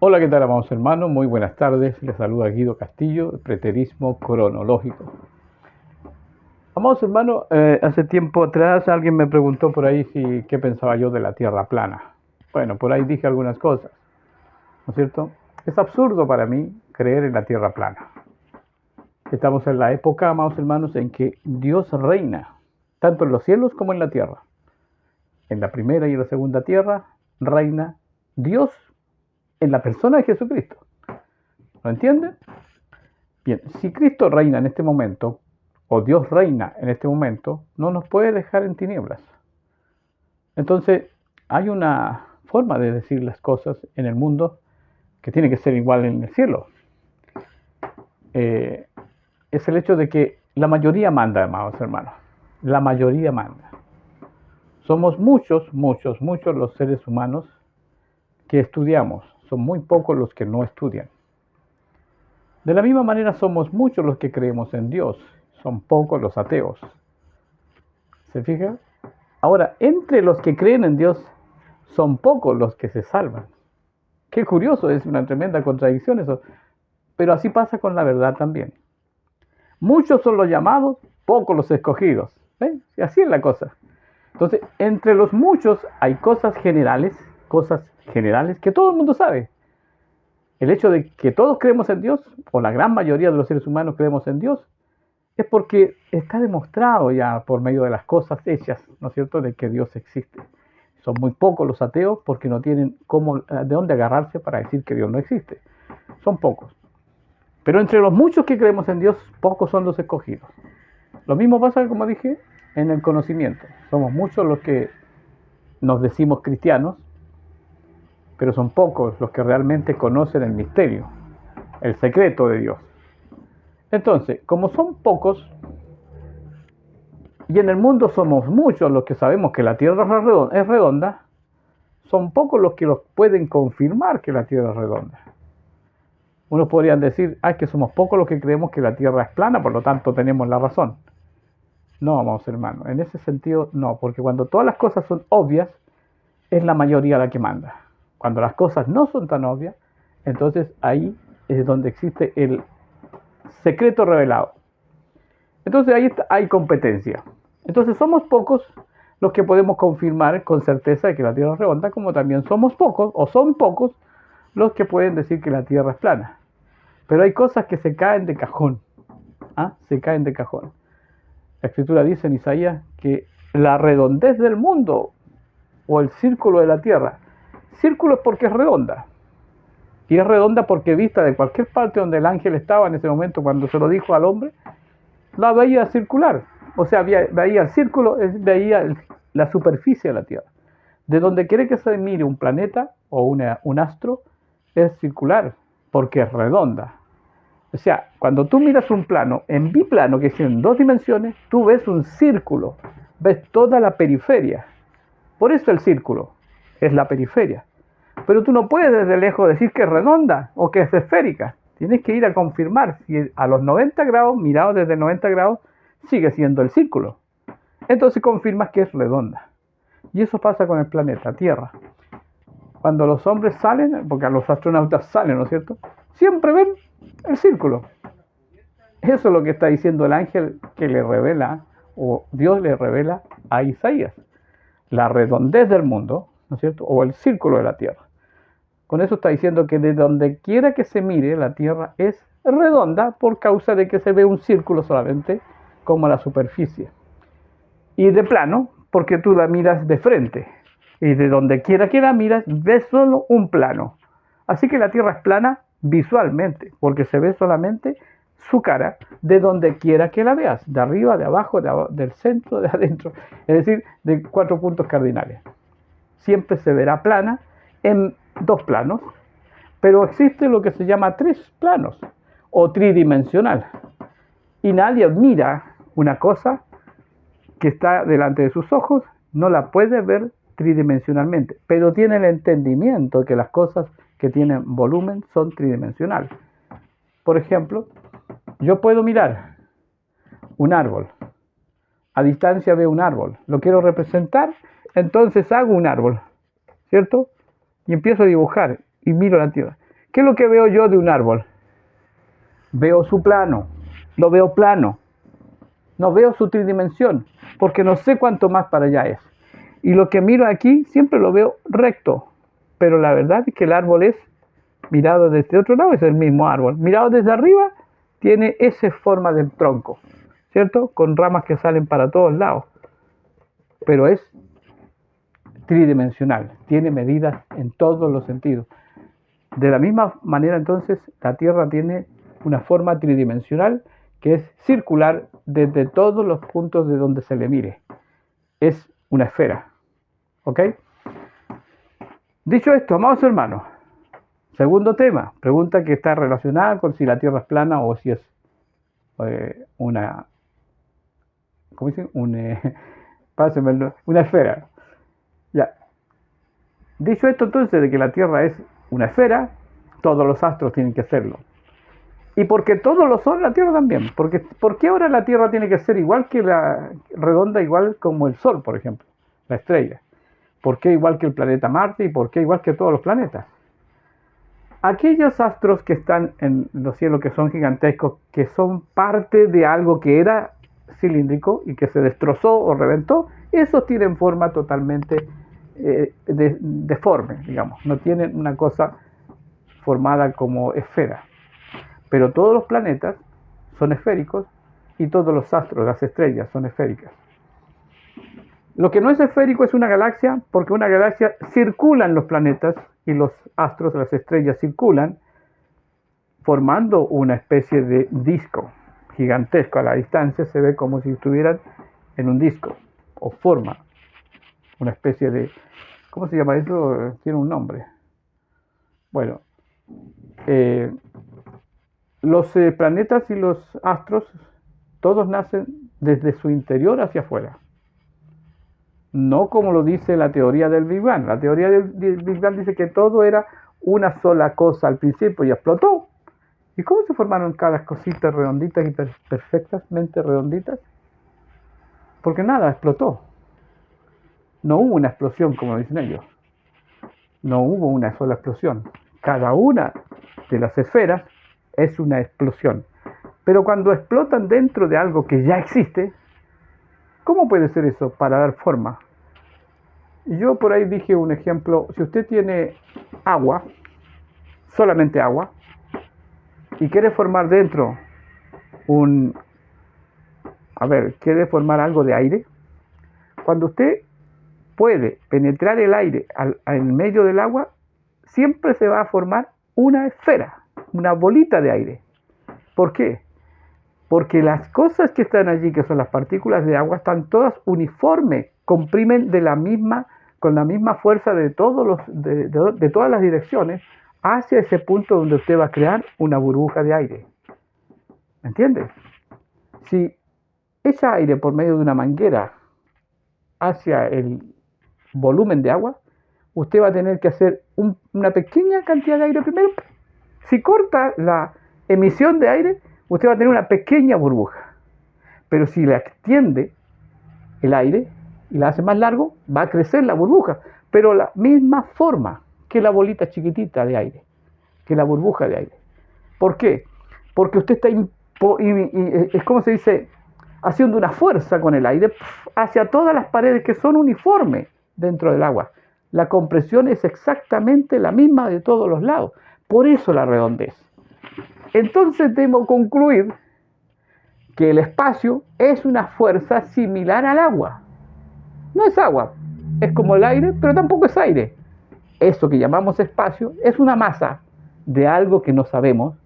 Hola, ¿qué tal, amados hermanos? Muy buenas tardes. Les saluda Guido Castillo, de Preterismo Cronológico. Amados hermanos, hace tiempo atrás alguien me preguntó por ahí qué pensaba yo de la Tierra plana. Bueno, por ahí dije algunas cosas, ¿no es cierto? Es absurdo para mí creer en la Tierra plana. Estamos en la época, amados hermanos, en que Dios reina, tanto en los cielos como en la tierra. En la primera y en la segunda tierra reina Dios en la persona de Jesucristo. ¿Lo entienden? Bien, si Cristo reina en este momento, o Dios reina en este momento, no nos puede dejar en tinieblas. Entonces, hay una forma de decir las cosas en el mundo que tiene que ser igual en el cielo. Es el hecho de que la mayoría manda, amados hermanos. La mayoría manda. Somos muchos los seres humanos que estudiamos. Son muy pocos los que no estudian. De la misma manera somos muchos los que creemos en Dios. Son pocos los ateos. ¿Se fija? Ahora, entre los que creen en Dios, son pocos los que se salvan. Qué curioso, es una tremenda contradicción eso. Pero así pasa con la verdad también. Muchos son los llamados, pocos los escogidos. ¿Eh? Y así es la cosa. Entonces, entre los muchos hay cosas generales que todo el mundo sabe. El hecho de que todos creemos en Dios, o la gran mayoría de los seres humanos creemos en Dios, es porque está demostrado ya por medio de las cosas hechas, ¿no es cierto?, de que Dios existe. Son muy pocos los ateos porque no tienen de dónde agarrarse para decir que Dios no existe. Son pocos. Pero entre los muchos que creemos en Dios, pocos son los escogidos. Lo mismo pasa, como dije, en el conocimiento. Somos muchos los que nos decimos cristianos, pero son pocos los que realmente conocen el misterio, el secreto de Dios. Entonces, como son pocos, y en el mundo somos muchos los que sabemos que la Tierra es redonda, son pocos los que pueden confirmar que la Tierra es redonda. Unos podrían decir, que somos pocos los que creemos que la Tierra es plana, por lo tanto tenemos la razón. No, amados hermanos, en ese sentido no, porque cuando todas las cosas son obvias, es la mayoría la que manda. Cuando las cosas no son tan obvias, entonces ahí es donde existe el secreto revelado. Entonces ahí hay competencia. Entonces somos pocos los que podemos confirmar con certeza de que la Tierra es redonda, como también somos pocos, o son pocos, los que pueden decir que la Tierra es plana. Pero hay cosas que se caen de cajón. Se caen de cajón. La Escritura dice en Isaías que la redondez del mundo, o el círculo de la Tierra, círculo es porque es redonda. Y es redonda porque vista de cualquier parte donde el ángel estaba en ese momento, cuando se lo dijo al hombre, la veía circular. O sea, veía el círculo, veía la superficie de la Tierra. De donde quiere que se mire un planeta o un astro, es circular, porque es redonda. O sea, cuando tú miras un plano en biplano, que es en dos dimensiones, tú ves un círculo, ves toda la periferia. Por eso el círculo es la periferia. Pero tú no puedes desde lejos decir que es redonda o que es esférica. Tienes que ir a confirmar si a los 90 grados, mirado desde 90 grados, sigue siendo el círculo. Entonces confirmas que es redonda. Y eso pasa con el planeta Tierra. Cuando los hombres salen, porque a los astronautas salen, ¿no es cierto?, siempre ven el círculo. Eso es lo que está diciendo el ángel que le revela, o Dios le revela a Isaías. La redondez del mundo, ¿no es cierto?, o el círculo de la Tierra. Con eso está diciendo que de donde quiera que se mire, la Tierra es redonda por causa de que se ve un círculo solamente como la superficie. Y de plano, porque tú la miras de frente. Y de donde quiera que la miras, ves solo un plano. Así que la Tierra es plana visualmente, porque se ve solamente su cara de donde quiera que la veas. De arriba, de abajo, del centro, de adentro. Es decir, de 4 puntos cardinales. Siempre se verá plana en 2 planos, pero existe lo que se llama 3 planos o tridimensional. Y nadie mira una cosa que está delante de sus ojos, no la puede ver tridimensionalmente, pero tiene el entendimiento de que las cosas que tienen volumen son tridimensionales. Por ejemplo, yo puedo mirar un árbol, a distancia veo un árbol, lo quiero representar, entonces hago un árbol, ¿cierto? Y empiezo a dibujar y miro la Tierra. ¿Qué es lo que veo yo de un árbol? Veo su plano, lo veo plano, no veo su tridimensión, porque no sé cuánto más para allá es. Y lo que miro aquí siempre lo veo recto, pero la verdad es que el árbol es, mirado desde otro lado, es el mismo árbol. Mirado desde arriba, tiene esa forma del tronco, ¿cierto? Con ramas que salen para todos lados, pero es tridimensional, tiene medidas en todos los sentidos. De la misma manera, entonces, la Tierra tiene una forma tridimensional que es circular desde todos los puntos de donde se le mire. Es una esfera. ¿Ok? Dicho esto, amados hermanos, segundo tema, pregunta que está relacionada con si la Tierra es plana o si es una, ¿cómo dicen? Una esfera. Ya. Dicho esto entonces de que la Tierra es una esfera, todos los astros tienen que serlo. Y porque todos lo son, la Tierra también. ¿Por qué ahora la Tierra tiene que ser igual que la redonda, igual como el Sol, por ejemplo, la estrella? ¿Por qué igual que el planeta Marte y por qué igual que todos los planetas? Aquellos astros que están en los cielos, que son gigantescos, que son parte de algo que era cilíndrico y que se destrozó o reventó, esos tienen forma totalmente deforme, digamos. No tienen una cosa formada como esfera. Pero todos los planetas son esféricos y todos los astros, las estrellas, son esféricas. Lo que no es esférico es una galaxia, porque una galaxia circulan los planetas y los astros, las estrellas circulan, formando una especie de disco gigantesco. A la distancia se ve como si estuvieran en un disco, o forma una especie de... ¿Cómo se llama eso? Tiene un nombre. Bueno, los planetas y los astros, todos nacen desde su interior hacia afuera. No como lo dice la teoría del Big Bang. La teoría del Big Bang dice que todo era una sola cosa al principio y explotó. ¿Y cómo se formaron cada cosita redonditas y perfectamente redonditas? Porque nada, explotó. No hubo una explosión como dicen ellos. No hubo una sola explosión. Cada una de las esferas es una explosión. Pero cuando explotan dentro de algo que ya existe, ¿cómo puede ser eso para dar forma? Yo por ahí dije un ejemplo, si usted tiene agua, solamente agua, y quiere formar dentro quiere formar algo de aire, cuando usted puede penetrar el aire en medio del agua, siempre se va a formar una esfera, una bolita de aire. ¿Por qué? Porque las cosas que están allí, que son las partículas de agua, están todas uniformes, comprimen con la misma fuerza de todas las direcciones hacia ese punto donde usted va a crear una burbuja de aire. ¿Me entiende? Si echa aire por medio de una manguera hacia el volumen de agua, usted va a tener que hacer una pequeña cantidad de aire primero. Si corta la emisión de aire, usted va a tener una pequeña burbuja. Pero si le extiende el aire y la hace más largo, va a crecer la burbuja, pero la misma forma que la bolita chiquitita de aire, que la burbuja de aire. ¿Por qué? Porque usted está, es como se dice, haciendo una fuerza con el aire hacia todas las paredes que son uniformes dentro del agua. La compresión es exactamente la misma de todos los lados. Por eso la redondez. Entonces debo concluir que el espacio es una fuerza similar al agua. No es agua, es como el aire, pero tampoco es aire. Eso que llamamos espacio es una masa de algo que no sabemos.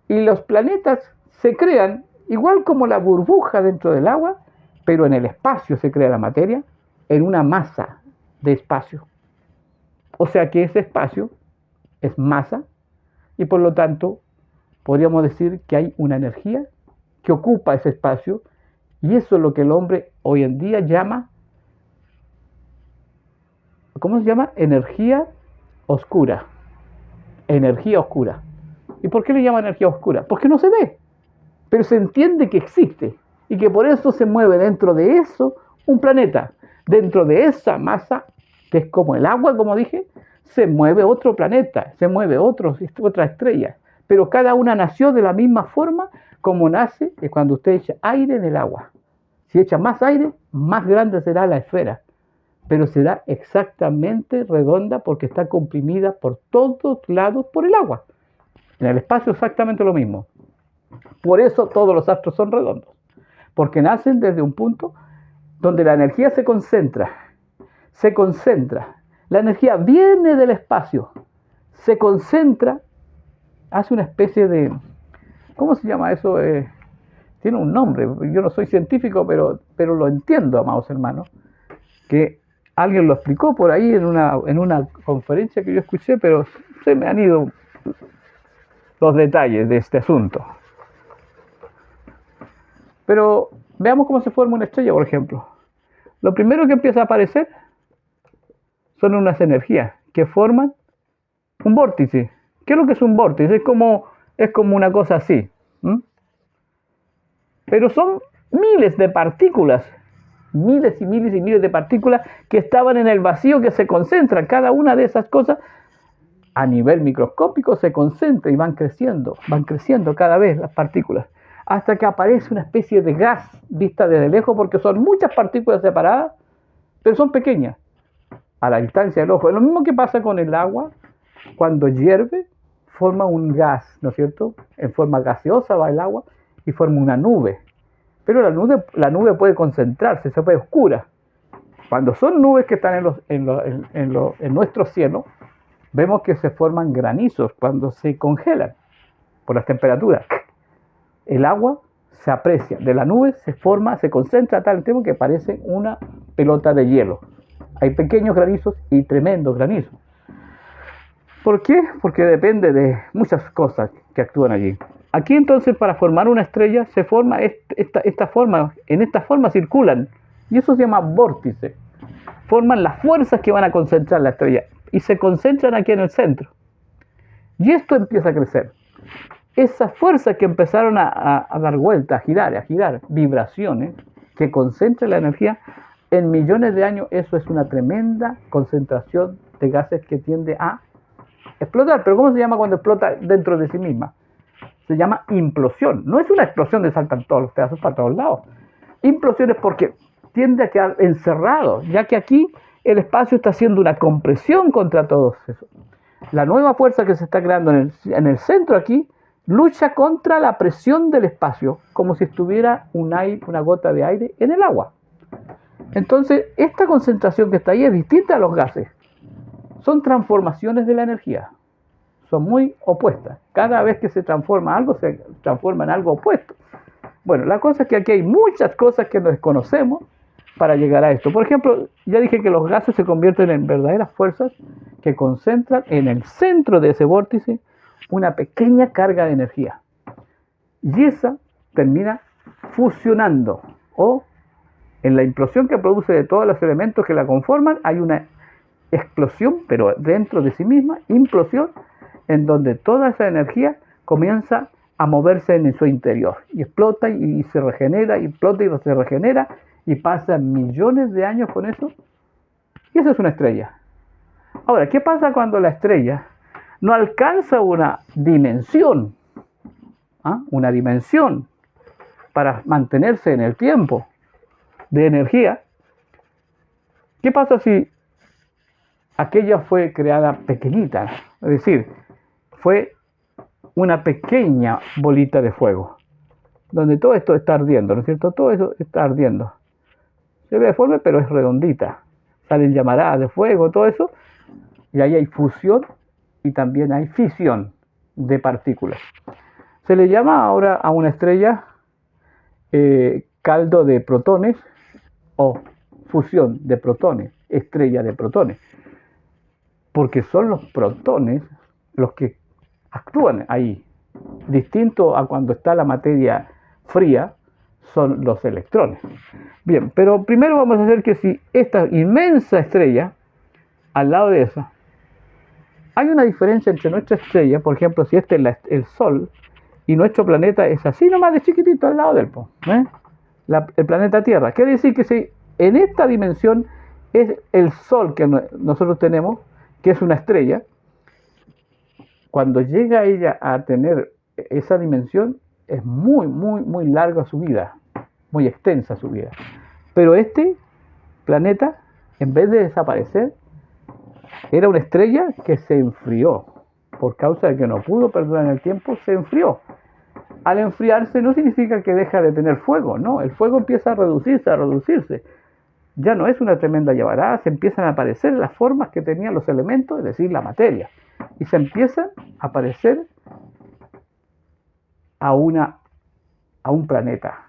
Y los planetas se crean igual como la burbuja dentro del agua, pero en el espacio se crea la materia, en una masa de espacio. O sea que ese espacio es masa y por lo tanto podríamos decir que hay una energía que ocupa ese espacio y eso es lo que el hombre hoy en día llama, ¿cómo se llama? Energía oscura. Energía oscura. ¿Y por qué le llama energía oscura? Porque no se ve, pero se entiende que existe y que por eso se mueve dentro de eso un planeta. Dentro de esa masa, que es como el agua, como dije, se mueve otro planeta, se mueve otra estrella, pero cada una nació de la misma forma como nace cuando usted echa aire en el agua. Si echa más aire, más grande será la esfera, pero será exactamente redonda porque está comprimida por todos lados por el agua. En el espacio exactamente lo mismo. Por eso todos los astros son redondos, porque nacen desde un punto donde la energía se concentra. La energía viene del espacio, se concentra, hace una especie de, ¿cómo se llama eso? Tiene un nombre, yo no soy científico, pero lo entiendo, amados hermanos, que alguien lo explicó por ahí en una conferencia que yo escuché, pero se me han ido los detalles de este asunto. Pero veamos cómo se forma una estrella, por ejemplo. Lo primero que empieza a aparecer son unas energías que forman un vórtice. ¿Qué es lo que es un vórtice? Es como una cosa así. Pero son miles de partículas, miles y miles y miles de partículas que estaban en el vacío, que se concentran. Cada una de esas cosas a nivel microscópico se concentra y van creciendo cada vez las partículas, hasta que aparece una especie de gas vista desde lejos, porque son muchas partículas separadas, pero son pequeñas a la distancia del ojo. Es lo mismo que pasa con el agua. Cuando hierve, forma un gas, ¿no es cierto? En forma gaseosa va el agua y forma una nube. Pero la nube puede concentrarse, se puede oscura. Cuando son nubes que están en nuestro cielo, vemos que se forman granizos cuando se congelan por las temperaturas. El agua se aprecia, de la nube se concentra a tal tiempo que parece una pelota de hielo. Hay pequeños granizos y tremendos granizos. ¿Por qué? Porque depende de muchas cosas que actúan allí. Aquí entonces, para formar una estrella se forma esta forma, en esta forma circulan, y eso se llama vórtice. Forman las fuerzas que van a concentrar la estrella y se concentran aquí en el centro. Y esto empieza a crecer. Esas fuerzas que empezaron a dar vueltas, a girar, vibraciones que concentran la energía, en millones de años eso es una tremenda concentración de gases que tiende a explotar. Pero ¿cómo se llama cuando explota dentro de sí misma? Se llama implosión. No es una explosión de saltan todos los pedazos para todos lados. Implosión es porque tiende a quedar encerrado, ya que aquí el espacio está haciendo una compresión contra todo eso. La nueva fuerza que se está creando en el centro aquí lucha contra la presión del espacio, como si estuviera una gota de aire en el agua. Entonces, esta concentración que está ahí es distinta a los gases. Son transformaciones de la energía. Son muy opuestas. Cada vez que se transforma algo, se transforma en algo opuesto. Bueno, la cosa es que aquí hay muchas cosas que no desconocemos para llegar a esto. Por ejemplo, ya dije que los gases se convierten en verdaderas fuerzas que concentran en el centro de ese vórtice una pequeña carga de energía. Y esa termina fusionando, o en la implosión que produce de todos los elementos que la conforman, hay una explosión, pero dentro de sí misma, implosión, en donde toda esa energía comienza a moverse en su interior y explota y se regenera, y explota y se regenera, y pasan millones de años con eso, y eso es una estrella. Ahora, ¿qué pasa cuando la estrella no alcanza una dimensión? Una dimensión para mantenerse en el tiempo de energía. ¿Qué pasa si aquella fue creada pequeñita? Es decir, fue una pequeña bolita de fuego, donde todo esto está ardiendo, ¿no es cierto? Todo eso está ardiendo. Se ve deforme, pero es redondita. Salen llamaradas de fuego, todo eso. Y ahí hay fusión y también hay fisión de partículas. Se le llama ahora a una estrella caldo de protones o fusión de protones, estrella de protones. Porque son los protones los que actúan ahí. Distinto a cuando está la materia fría, son los electrones. Bien, pero primero vamos a hacer que si esta inmensa estrella, al lado de esa, hay una diferencia entre nuestra estrella, por ejemplo, si este es el Sol, y nuestro planeta es así nomás de chiquitito al lado del el planeta Tierra. Quiere decir que si en esta dimensión es el Sol que nosotros tenemos, que es una estrella, cuando llega ella a tener esa dimensión, es muy larga su vida, muy extensa su vida. Pero este planeta, en vez de desaparecer, era una estrella que se enfrió. Por causa de que no pudo perdurar en el tiempo, se enfrió. Al enfriarse no significa que deja de tener fuego, no, el fuego empieza a reducirse. Ya no es una tremenda llamarada, se empiezan a aparecer las formas que tenían los elementos, es decir, la materia. Y se empiezan a parecer a un planeta.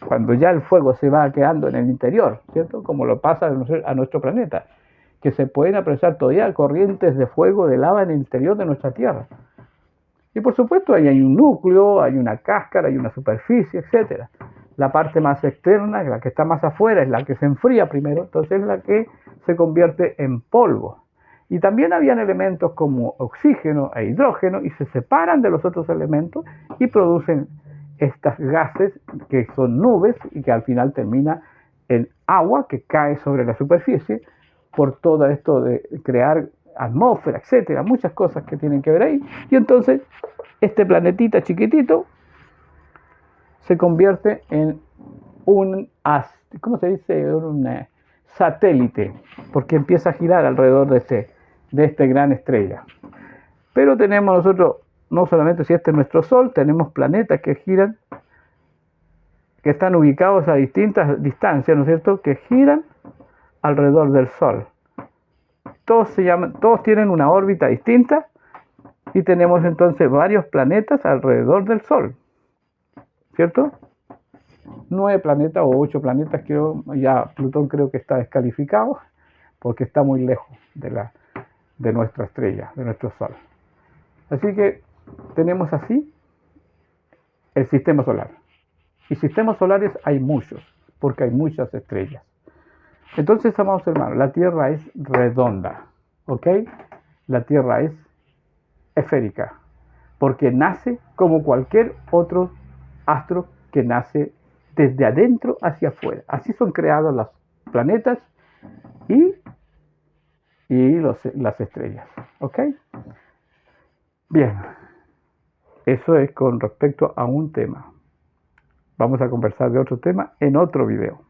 Cuando ya el fuego se va quedando en el interior, ¿cierto? Como lo pasa a nuestro planeta, que se pueden apreciar todavía corrientes de fuego, de lava en el interior de nuestra Tierra. Y por supuesto ahí hay un núcleo, hay una cáscara, hay una superficie, etc. La parte más externa, la que está más afuera, es la que se enfría primero, entonces es la que se convierte en polvo. Y también habían elementos como oxígeno e hidrógeno y se separan de los otros elementos y producen estas gases que son nubes y que al final termina en agua que cae sobre la superficie por todo esto de crear atmósfera, etcétera, muchas cosas que tienen que ver ahí. Y entonces este planetita chiquitito se convierte en un, ¿cómo se dice? Un satélite, porque empieza a girar alrededor de esta gran estrella. Pero tenemos nosotros, no solamente si este es nuestro Sol, tenemos planetas que giran, que están ubicados a distintas distancias, ¿no es cierto?, que giran alrededor del Sol. Todos tienen una órbita distinta y tenemos entonces varios planetas alrededor del Sol, ¿cierto? 9 planetas o 8 planetas, ya Plutón creo que está descalificado porque está muy lejos de nuestra estrella, de nuestro Sol. Así que tenemos así el sistema solar. Y sistemas solares hay muchos, porque hay muchas estrellas. Entonces, amados hermanos, la Tierra es redonda, ¿ok? La Tierra es esférica, porque nace como cualquier otro astro que nace desde adentro hacia afuera. Así son creados los planetas y las estrellas, ¿ok? Bien, eso es con respecto a un tema. Vamos a conversar de otro tema en otro video.